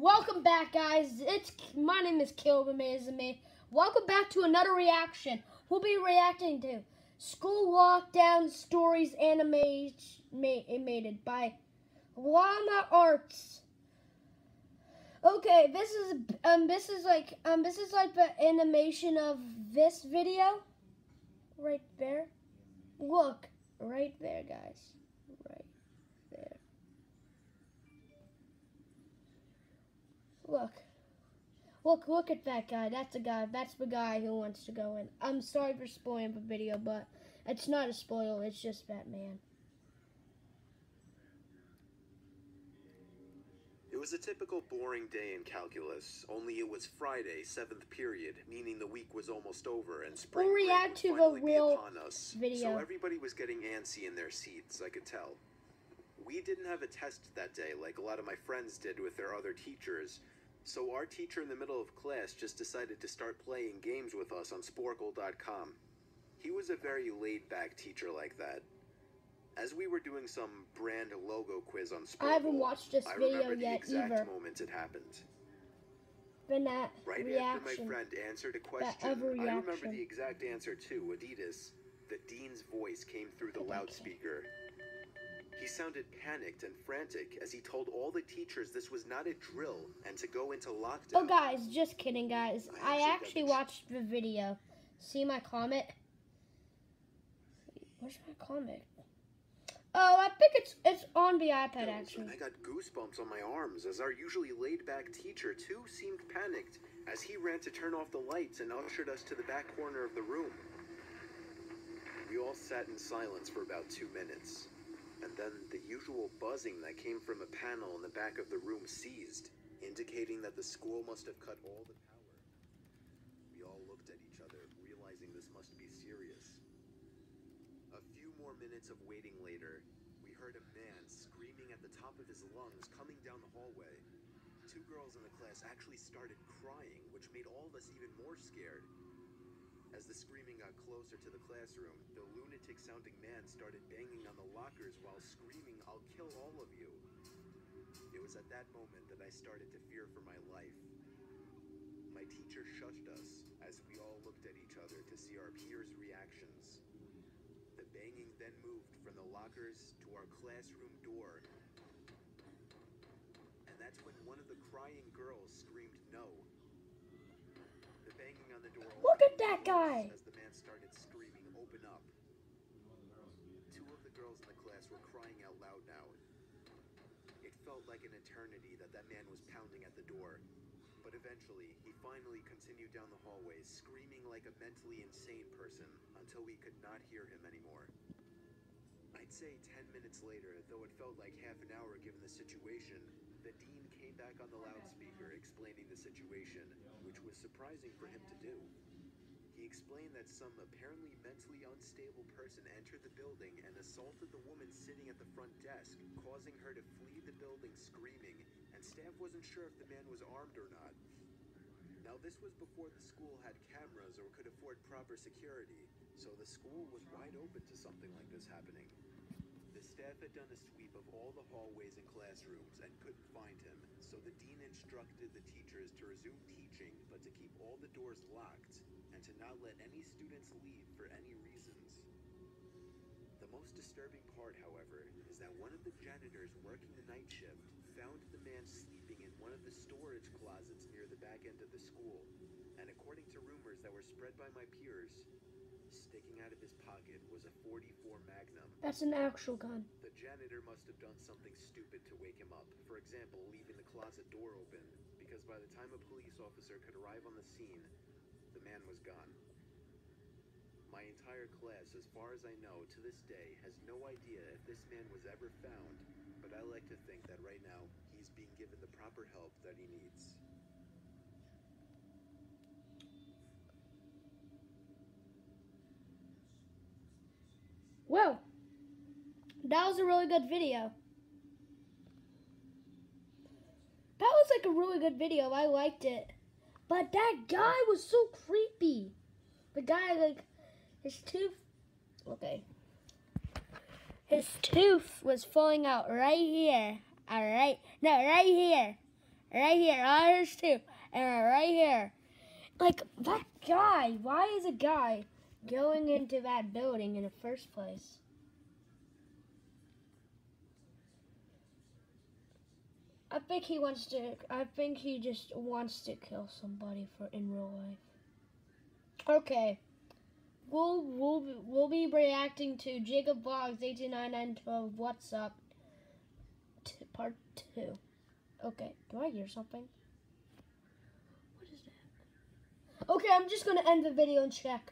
Welcome back, guys. My name is Caleb Amazing. Welcome back to another reaction. We'll be reacting to School Lockdown Stories animated by Llama Arts. Okay, this is like the animation of this video right there. Look right there, guys. Right there. Look at that guy. That's the guy who wants to go in. I'm sorry for spoiling the video, but it's not a spoil. It's just that man. It was a typical boring day in calculus, only it was Friday, 7th period, meaning the week was almost over and spring We'll break react would to finally the be real upon us. video. So everybody was getting antsy in their seats, I could tell. We didn't have a test that day like a lot of my friends did with their other teachers, so our teacher in the middle of class just decided to start playing games with us on Sporkle.com. He was a very laid-back teacher like that. As we were doing some brand logo quiz on Sporkle, I haven't watched this I video remember the yet exact either. moment it happened. But that Right reaction. after my friend answered a question, other I remember reaction. the exact answer too, Adidas. The dean's voice came through the loudspeaker. He sounded panicked and frantic as he told all the teachers this was not a drill and to go into lockdown. Oh, guys, just kidding, guys. I actually got watched the video. See my comment? Where's my comment? Oh, I think it's on the iPad, actually. I got goosebumps on my arms as our usually laid-back teacher, too, seemed panicked as he ran to turn off the lights and ushered us to the back corner of the room. We all sat in silence for about 2 minutes, and then the usual buzzing that came from a panel in the back of the room ceased, indicating that the school must have cut all the power. We all looked at each other, realizing this must be serious. A few more minutes of waiting later, we heard a man screaming at the top of his lungs coming down the hallway. 2 girls in the class actually started crying, which made all of us even more scared. As the screaming got closer to the classroom, the lunatic-sounding man started banging on the lockers while screaming, "I'll kill all of you." It was at that moment that I started to fear for my life. My teacher shushed us as we all looked at each other to see our peers' reactions. The banging then moved from the lockers to our classroom door. And that's when one of the crying girls screamed no. The banging on the door. Look at that guy! As the man started screaming, "Open up." 2 of the girls in the class were crying out loud now. It felt like an eternity that man was pounding at the door. But eventually, he finally continued down the hallway, screaming like a mentally insane person, until we could not hear him anymore. I'd say 10 minutes later, though it felt like half an hour given the situation, the dean came back on the loudspeaker explaining the situation, which was surprising for him to do. He explained that some apparently mentally unstable person entered the building and assaulted the woman sitting at the front desk, causing her to flee the building screaming, and staff wasn't sure if the man was armed or not. Now, this was before the school had cameras or could afford proper security, so the school was wide open to something like this happening. The staff had done a sweep of all the hallways and classrooms and couldn't find him, so the dean instructed the teachers to resume teaching, but to keep all the doors locked, and to not let any students leave for any reasons. The most disturbing part, however, is that one of the janitors working the night shift found the man sleeping in one of the storage closets near the back end of the school, and according to rumors that were spread by my peers, sticking out of his pocket was a .44 Magnum. That's an actual gun. The janitor must have done something stupid to wake him up. For example, leaving the closet door open, because by the time a police officer could arrive on the scene, the man was gone. My entire class, as far as I know, to this day, has no idea if this man was ever found, but I like to think that right now, he's being given the proper help that he needs. Well, that was a really good video. That was like a really good video. I liked it. But that guy was so creepy. The guy, like, his tooth. Okay. His tooth was falling out right here. Alright? No, right here. Right here. Oh, here's two. And right here. Like, that guy. Why is a guy going into that building in the first place? I think he just wants to kill somebody in real life. Okay. We'll be reacting to Jacob Vlogs 189912 What's Up Part 2. Okay, do I hear something? What is that? Okay, I'm just gonna end the video and check.